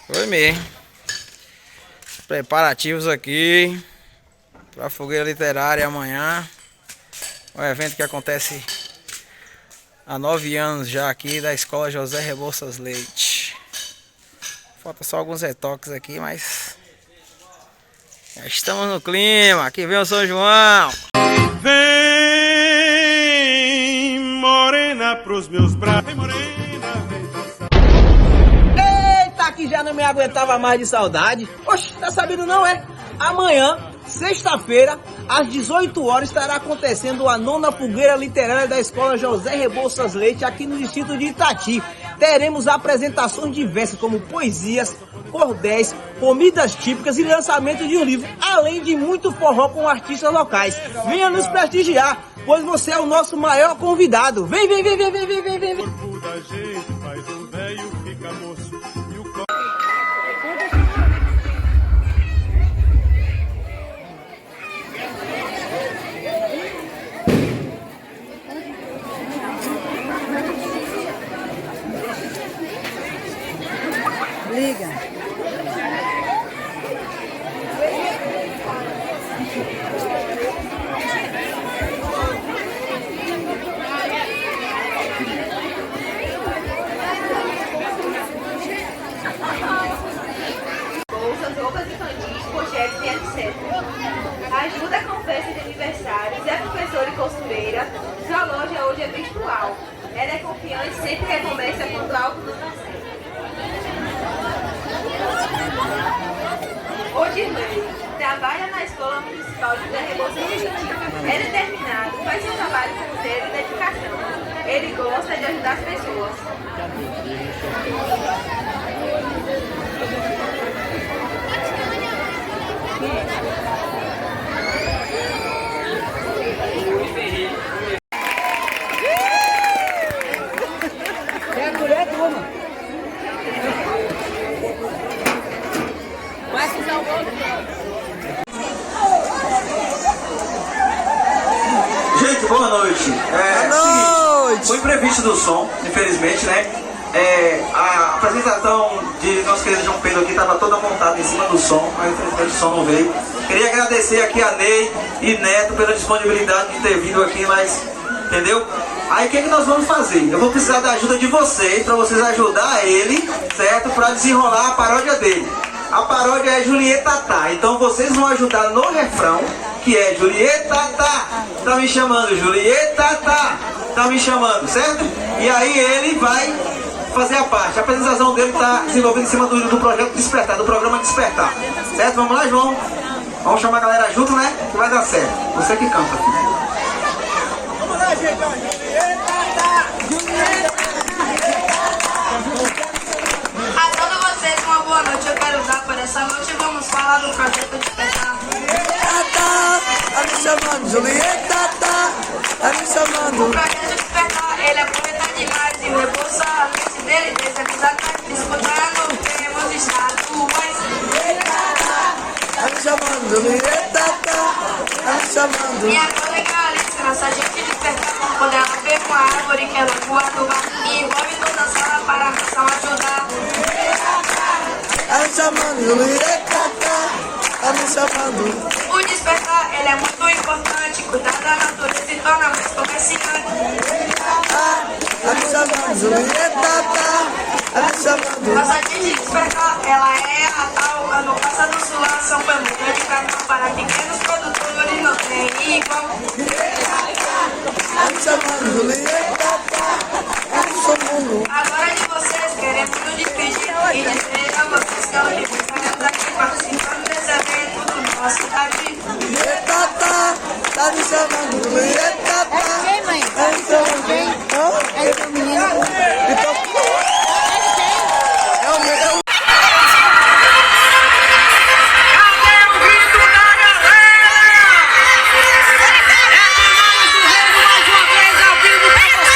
Foi mesmo. Preparativos aqui para a fogueira literária amanhã. Um evento que acontece há 9 anos já aqui da Escola José Rebouças Leite. Falta só alguns retoques aqui, mas já estamos no clima. Aqui vem o São João. Vem, morena, pros meus braços. Vem, morena, vem dançar. Eita, que já não me aguentava mais de saudade. Oxe, tá sabendo não, é? Amanhã, sexta-feira, às 18 horas, estará acontecendo a 9ª fogueira literária da Escola José Rebouças Leite, aqui no distrito de Itati. Teremos apresentações diversas, como poesias, cordéis, comidas típicas e lançamento de um livro, além de muito forró com artistas locais. Venha nos prestigiar, pois você é o nosso maior convidado. Vem, vem, vem, vem, vem, vem, vem, vem. O corpo da gente faz o velho fica moço e o Liga. Bolsas, roupas infantis, pochetes e etc. Ajuda com festa de aniversários, é professora e costureira. Sua loja hoje é virtual. Ela é confiante, sempre recomeça quando algo não dá certo. Odirley trabalha na Escola Municipal de José Rebouças Leite. É determinado, faz seu trabalho com zelo e dedicação. Ele gosta de ajudar as pessoas. É a colher, turma. Vai se dar o bolo. Gente, boa noite. Boa noite. Foi imprevisto do som, infelizmente, né? A apresentação de nosso querido João Pedro aqui estava toda montada em cima do som, mas infelizmente o som não veio. Queria agradecer aqui a Ney e Neto pela disponibilidade de ter vindo aqui, mas, entendeu? Aí o que nós vamos fazer? Eu vou precisar da ajuda de vocês, para vocês ajudar ele, certo? Para desenrolar a paródia dele. A paródia é Julieta Tá, então vocês vão ajudar no refrão, que é Julieta Tá, tá me chamando, Julieta Tá, tá me chamando, certo? E aí ele vai fazer a parte. A apresentação dele está desenvolvida em cima do projeto Despertar, do programa Despertar, certo? Vamos lá, João? Vamos chamar a galera junto, né? Que vai dar certo. Você que canta, filho. Vamos lá, gente. Julieta tá. A todos vocês uma boa noite, eu quero dar por essa noite. Vamos falar do projeto Despertar. Tá me chamando, Julieta, tá me chamando. O projeto Despertar, ele é poeta demais e o Rebouças Leite dele, desde anos atrás, disputando, temos estaduais. Tá me chamando, Julieta, tá me chamando. Minha colega Alice, nossa gente despertar, quando ela vê uma árvore que ela voa do bar, e envolve toda a sala para a missão ajudar. Tá me chamando, Julieta, tá me chamando. O despertar, ele é muito importante, cuidar da natureza e torna mais comerciante. Tá me chamando, Julieta, tá me chamando. Nossa gente despertar, ela é a tal, ano passado sul lançam família de cartão para pequenos produtores, não tem igual. Tá me chamando, Julieta, tá me chamando. Agora de vocês, queremos nos despedir e dizer a vocês que hoje estaremos aqui participando desse evento do nosso cidade. Julieta, tá me chamando, Julieta, tá me chamando. É o menino. Então, é o meu. É do Rei mais uma vez ao vivo pra você.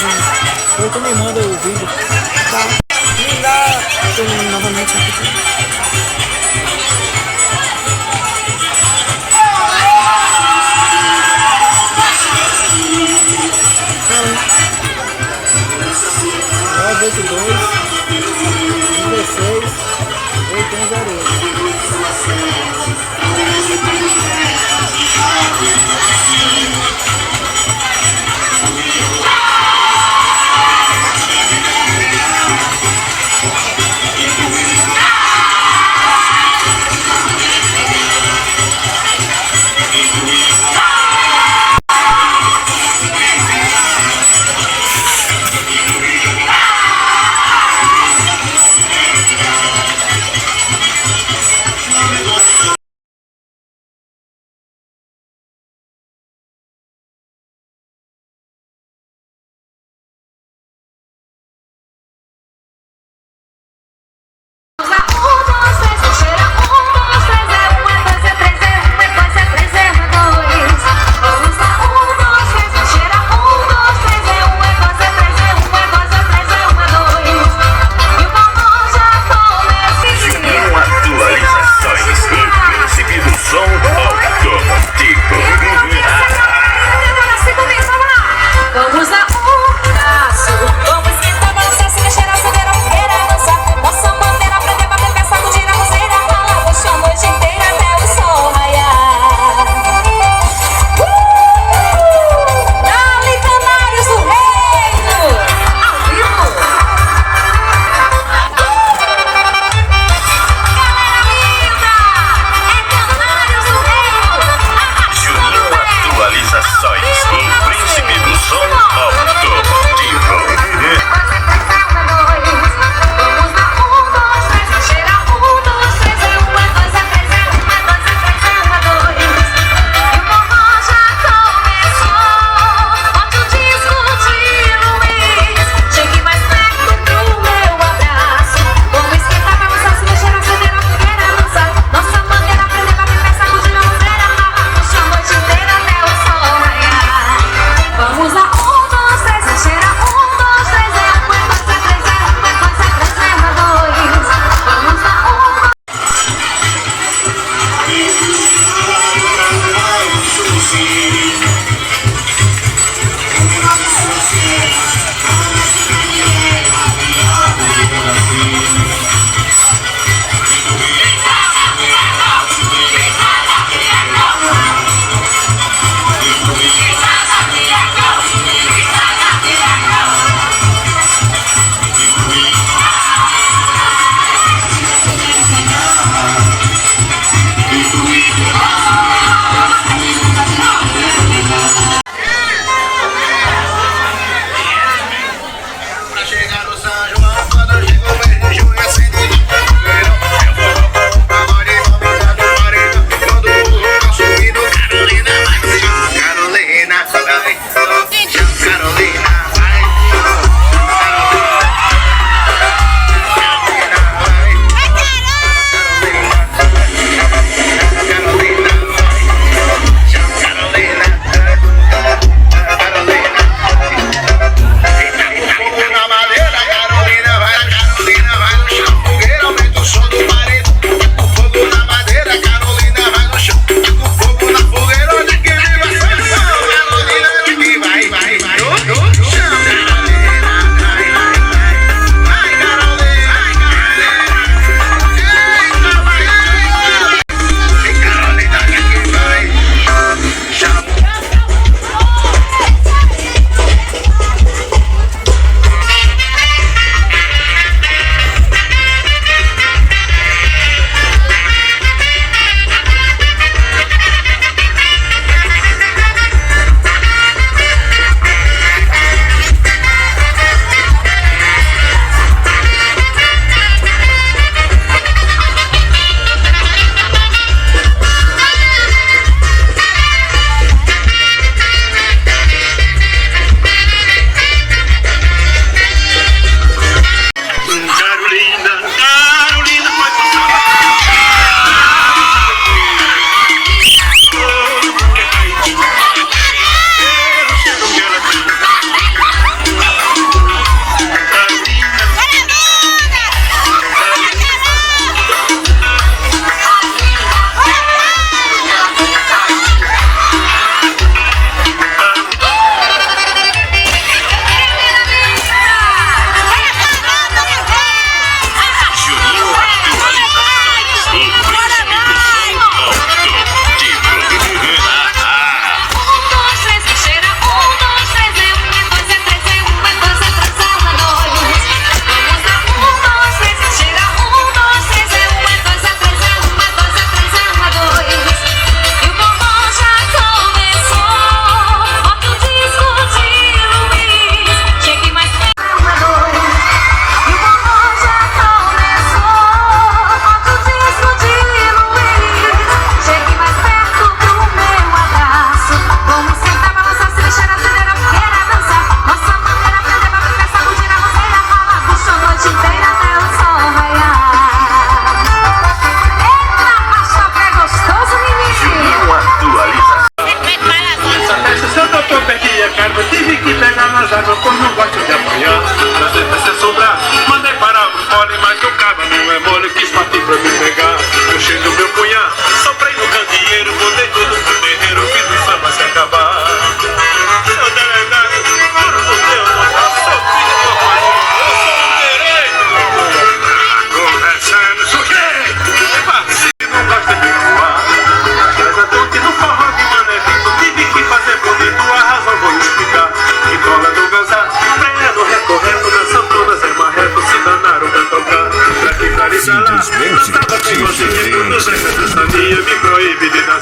Depois tu me manda o vídeo. Tá. Me dá teu nome novamente aqui. Nove 82 16 808. Atualizações, o príncipe do som ao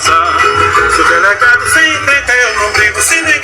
casa. Sou delegado sem encrenca, eu não brigo se ninguém